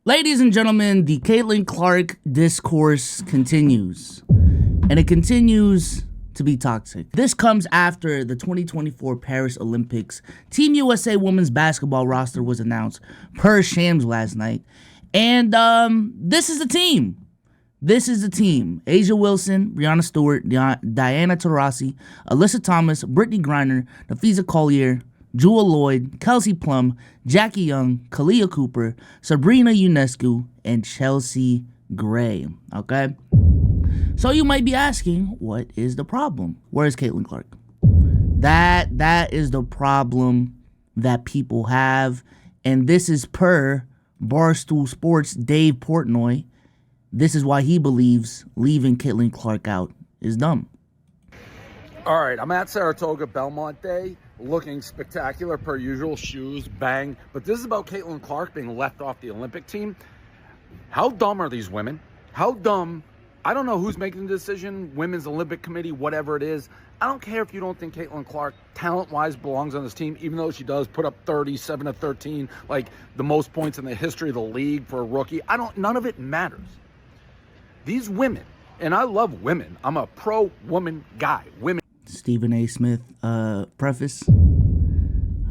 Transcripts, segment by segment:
Ladies and gentlemen, the Caitlin Clark discourse continues. And it continues to be toxic. This comes after the 2024 Paris Olympics. Team USA women's basketball roster was announced per Shams last night. And this is the team. This is the team. A'ja Wilson, Brianna Stewart, Diana Taurasi, Alyssa Thomas, Brittany Griner, Nafisa Collier, Jewel Lloyd, Kelsey Plum, Jackie Young, Kalia Cooper, Sabrina Ionescu, and Chelsea Gray. Okay? So you might be asking, what is the problem? Where is Caitlin Clark? That is the problem that people have. And this is per Barstool Sports' Dave Portnoy. This is why he believes leaving Caitlin Clark out is dumb. All right, I'm at Saratoga Belmont Day, looking spectacular per usual, shoes, bang. But this is about Caitlin Clark being left off the Olympic team. How dumb are these women? How dumb? I don't know who's making the decision, Women's Olympic Committee, whatever it is. I don't care if you don't think Caitlin Clark, talent-wise, belongs on this team, even though she does put up 37 of 13, like the most points in the history of the league for a rookie. None of it matters. These women, and I love women. I'm a pro-woman guy. Women. Stephen A. Smith preface.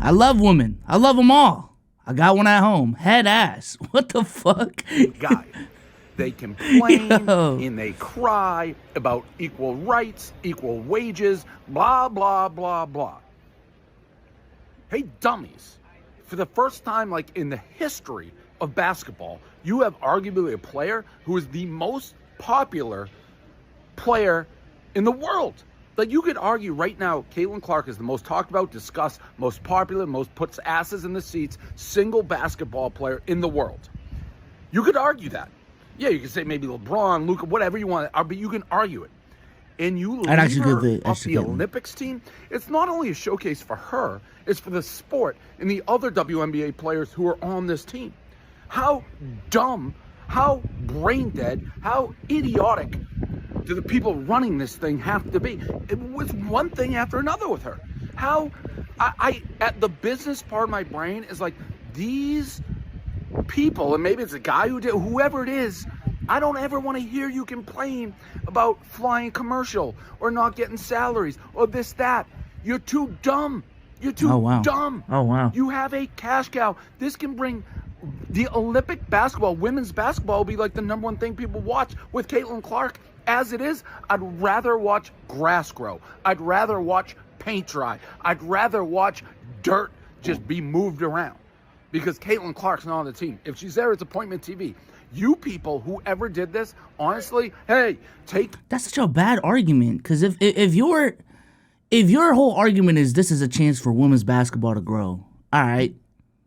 I love women. I love them all. I got one at home. Head ass. What the fuck? Guy. They complain Yo. and they cry about equal rights, equal wages, blah, blah, blah, blah. Hey, dummies. For the first time, like in the history of basketball, you have arguably a player who is the most popular player in the world. Like, you could argue right now, Caitlin Clark is the most talked about, discussed, most popular, most puts asses in the seats, single basketball player in the world. You could argue that. Yeah, you could say maybe LeBron, Luka, whatever you want, but you can argue it. And you leave her off the Olympics team, it's not only a showcase for her, it's for the sport and the other WNBA players who are on this team. How dumb, how brain dead, how idiotic do the people running this thing have to be? It was one thing after another with her. How I at the business part of my brain is like, these people, and maybe it's a guy who did, whoever it is, I don't ever want to hear you complain about flying commercial or not getting salaries or this, that. You're too dumb. You're too dumb. Oh, wow. You have a cash cow. This can bring the Olympic basketball, women's basketball will be like the number one thing people watch with Caitlin Clark. As it is, I'd rather watch grass grow. I'd rather watch paint dry. I'd rather watch dirt just be moved around. Because Caitlin Clark's not on the team. If she's there, it's appointment TV. You people, whoever did this, honestly, hey, take... That's such a bad argument. Because if your whole argument is this is a chance for women's basketball to grow, all right,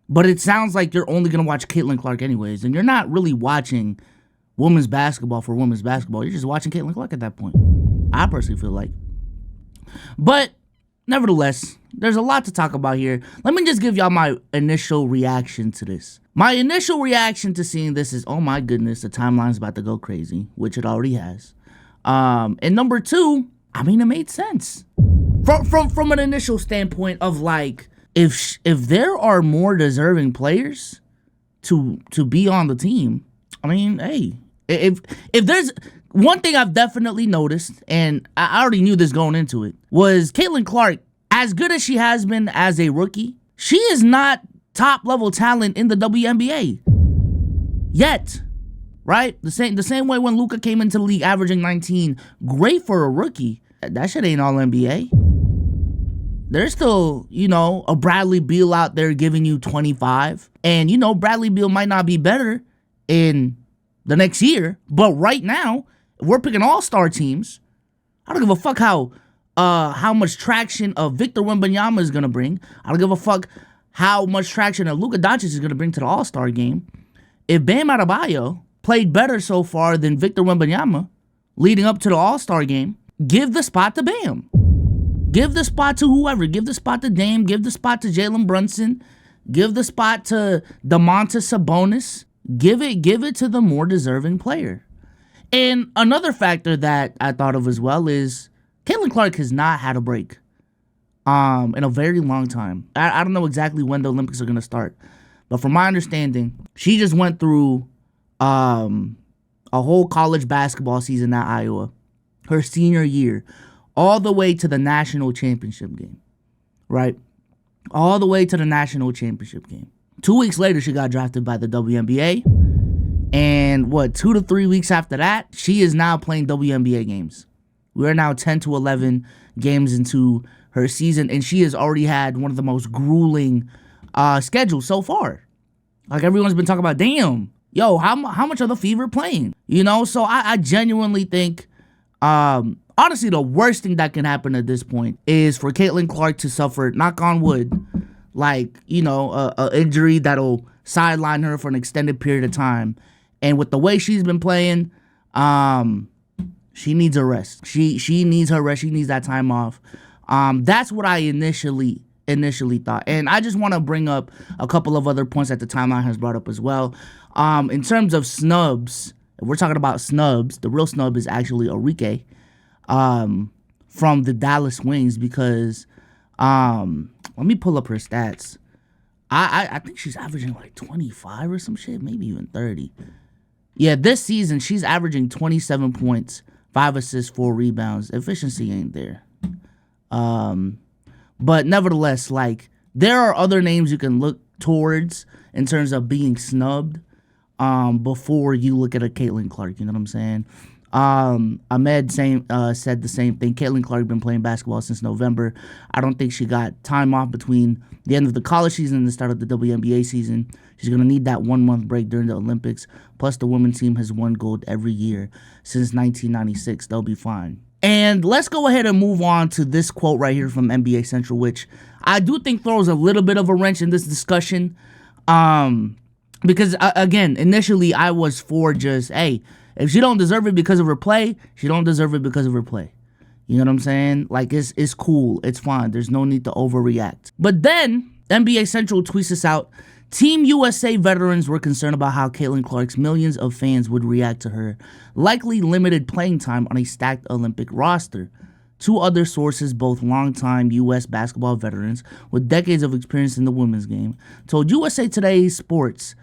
but it sounds like you're only going to watch Caitlin Clark anyways, and you're not really watching women's basketball for women's basketball. You're just watching Caitlin Clark at that point. I personally feel like. But nevertheless, there's a lot to talk about here. Let me just give y'all my initial reaction to this. My initial reaction to seeing this is, oh my goodness, the timeline's about to go crazy, which it already has. And number two, I mean, it made sense. From an initial standpoint of like, if there are more deserving players to be on the team, I mean, hey, if there's one thing I've definitely noticed, and I already knew this going into it, was Caitlin Clark, as good as she has been as a rookie, she is not top-level talent in the WNBA yet, right? The same way when Luka came into the league averaging 19, great for a rookie. That shit ain't all NBA. There's still, a Bradley Beal out there giving you 25. And, Bradley Beal might not be better in the next year, but right now, if we're picking all-star teams, I don't give a fuck how much traction Victor Wembanyama is going to bring. I don't give a fuck how much traction Luka Doncic is going to bring to the all-star game. If Bam Adebayo played better so far than Victor Wembanyama leading up to the all-star game, give the spot to Bam. Give the spot to whoever. Give the spot to Dame. Give the spot to Jalen Brunson. Give the spot to Domantas Sabonis. Give it to the more deserving player. And another factor that I thought of as well is Caitlin Clark has not had a break in a very long time. I don't know exactly when the Olympics are going to start, but from my understanding, she just went through a whole college basketball season at Iowa, her senior year, all the way to the national championship game, right? All the way to the national championship game. 2 weeks later, she got drafted by the WNBA. And 2 to 3 weeks after that, she is now playing WNBA games. We're now 10 to 11 games into her season, and she has already had one of the most grueling schedules so far. Like, everyone's been talking about, damn, yo, how much are the Fever playing? You know, so I genuinely think, honestly, the worst thing that can happen at this point is for Caitlin Clark to suffer, knock on wood, like, you know, a injury that'll sideline her for an extended period of time. And with the way she's been playing, she needs a rest. She needs her rest. She needs that time off. That's what I initially thought. And I just want to bring up a couple of other points that the timeline has brought up as well. In terms of snubs, if we're talking about snubs, the real snub is actually Arike from the Dallas Wings, because let me pull up her stats. I think she's averaging like 25 or some shit, maybe even 30. Yeah, this season she's averaging 27 points, 5 assists, 4 rebounds. Efficiency ain't there. But nevertheless, like, there are other names you can look towards in terms of being snubbed before you look at a Caitlin Clark. You know what I'm saying? Ahmed said the same thing. Caitlin Clark been playing basketball since November. I don't think she got time off between the end of the college season and the start of the WNBA season. She's going to need that 1 month break during the Olympics. Plus, the women's team has won gold every year since 1996. They'll be fine. And let's go ahead and move on to this quote right here from NBA Central, which I do think throws a little bit of a wrench in this discussion. Because, again, initially I was for just, hey, if she don't deserve it because of her play, she don't deserve it because of her play. You know what I'm saying? Like, it's cool. It's fine. There's no need to overreact. But then NBA Central tweets this out. Team USA veterans were concerned about how Caitlin Clark's millions of fans would react to her likely limited playing time on a stacked Olympic roster. 2 other sources, both longtime U.S. basketball veterans with decades of experience in the women's game, told USA Today Sports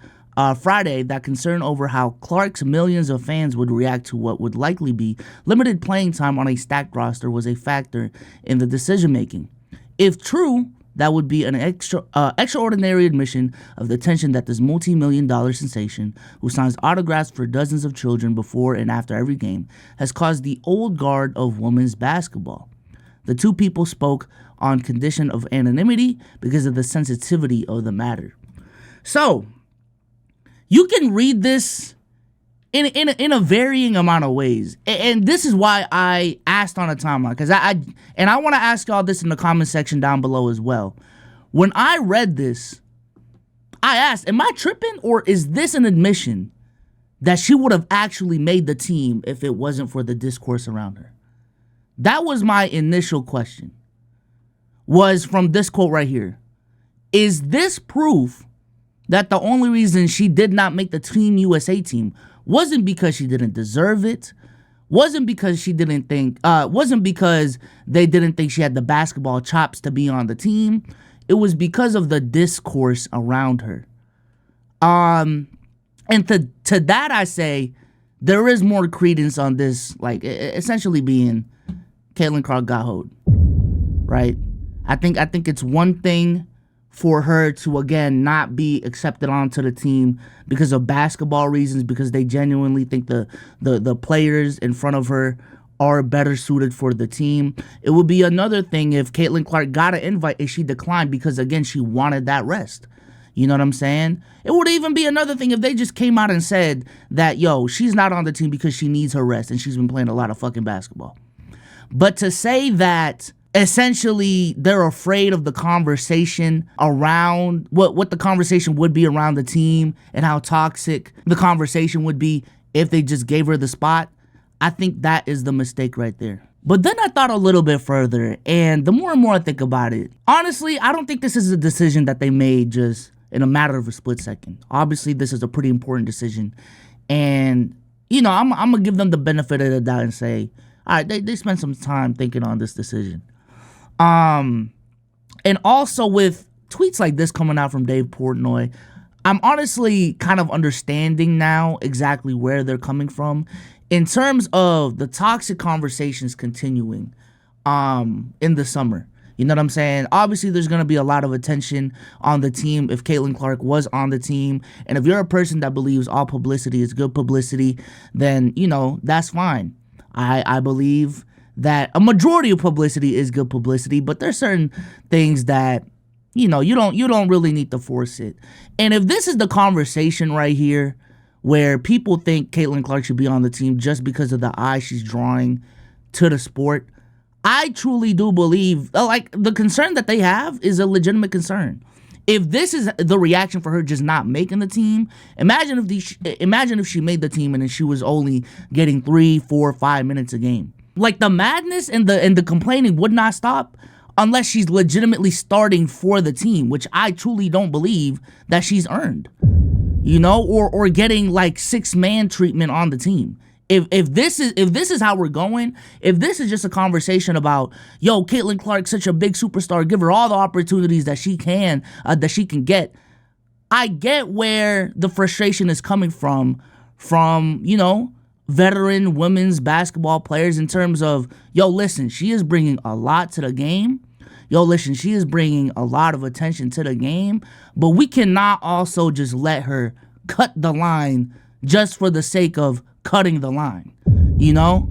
Friday that concern over how Clark's millions of fans would react to what would likely be limited playing time on a stacked roster was a factor in the decision-making. If true, that would be an extraordinary admission of the tension that this multi-million-dollar sensation, who signs autographs for dozens of children before and after every game, has caused the old guard of women's basketball. The 2 people spoke on condition of anonymity because of the sensitivity of the matter. So, you can read this in a varying amount of ways. And this is why I asked on a timeline, because I want to ask y'all this in the comment section down below as well. When I read this, I asked, am I tripping, or is this an admission that she would have actually made the team if it wasn't for the discourse around her? That was my initial question, was from this quote right here. Is this proof that the only reason she did not make the Team USA team wasn't because she didn't deserve it, wasn't because they didn't think she had the basketball chops to be on the team? It was because of the discourse around her. And to that I say, there is more credence on this, like, essentially being Caitlin Clark got hoed, right? I think it's one thing for her to, again, not be accepted onto the team because of basketball reasons, because they genuinely think the players in front of her are better suited for the team. It would be another thing if Caitlin Clark got an invite and she declined because, again, she wanted that rest. You know what I'm saying? It would even be another thing if they just came out and said that, yo, she's not on the team because she needs her rest and she's been playing a lot of fucking basketball. But to say that essentially they're afraid of the conversation around what the conversation would be around the team and how toxic the conversation would be if they just gave her the spot, I think that is the mistake right there. But then I thought a little bit further, and the more and more I think about it, honestly, I don't think this is a decision that they made just in a matter of a split second. Obviously, this is a pretty important decision, and, you know, I'm going to give them the benefit of the doubt and say, all right, they spent some time thinking on this decision. And also with tweets like this coming out from Dave Portnoy, I'm honestly kind of understanding now exactly where they're coming from in terms of the toxic conversations continuing in the summer. You know what I'm saying? Obviously, there's going to be a lot of attention on the team if Caitlin Clark was on the team. And if you're a person that believes all publicity is good publicity, then, you know, that's fine. I believe that a majority of publicity is good publicity, but there's certain things that, you know, you don't really need to force it. And if this is the conversation right here where people think Caitlin Clark should be on the team just because of the eye she's drawing to the sport, I truly do believe, like, the concern that they have is a legitimate concern. If this is the reaction for her just not making the team, imagine if she made the team and then she was only getting 3, 4, 5 minutes a game. Like, the madness and the complaining would not stop unless she's legitimately starting for the team, which I truly don't believe that she's earned. You know, or getting like 6-man treatment on the team. If this is how we're going, if this is just a conversation about, yo, Caitlin Clark, such a big superstar, give her all the opportunities that she can get, I get where the frustration is coming from, you know, veteran women's basketball players in terms of, yo, listen, she is bringing a lot to the game. Yo, listen, she is bringing a lot of attention to the game, but we cannot also just let her cut the line just for the sake of cutting the line, you know?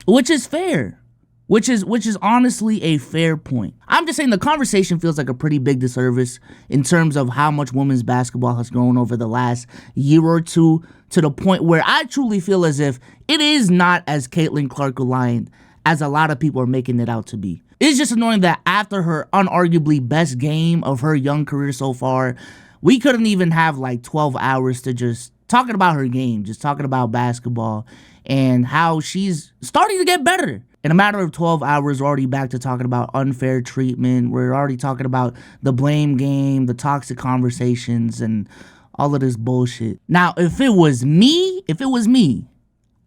Which is fair. Which is honestly a fair point. I'm just saying the conversation feels like a pretty big disservice in terms of how much women's basketball has grown over the last year or two, to the point where I truly feel as if it is not as Caitlin Clark reliant as a lot of people are making it out to be. It's just annoying that after her unarguably best game of her young career so far, we couldn't even have like 12 hours to just talking about her game, just talking about basketball and how she's starting to get better. In a matter of 12 hours, we're already back to talking about unfair treatment. We're already talking about the blame game, the toxic conversations, and all of this bullshit. Now, if it was me,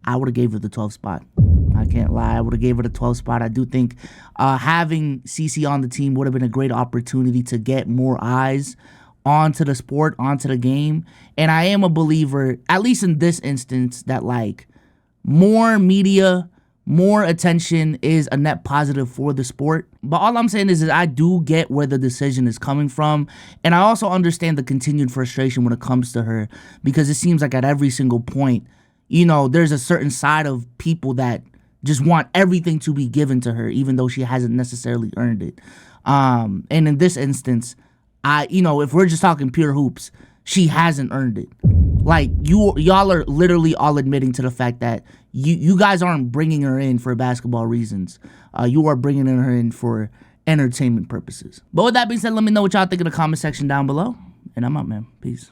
I would have gave her the 12th spot. I can't lie. I would have gave her the 12th spot. I do think having CC on the team would have been a great opportunity to get more eyes onto the sport, onto the game. And I am a believer, at least in this instance, that like more media, more attention is a net positive for the sport. But all I'm saying is I do get where the decision is coming from. And I also understand the continued frustration when it comes to her, because it seems like at every single point, you know, there's a certain side of people that just want everything to be given to her, even though she hasn't necessarily earned it. And in this instance, if we're just talking pure hoops, she hasn't earned it. Like, y'all are literally all admitting to the fact that you guys aren't bringing her in for basketball reasons. You are bringing her in for entertainment purposes. But with that being said, let me know what y'all think in the comment section down below. And I'm out, man. Peace.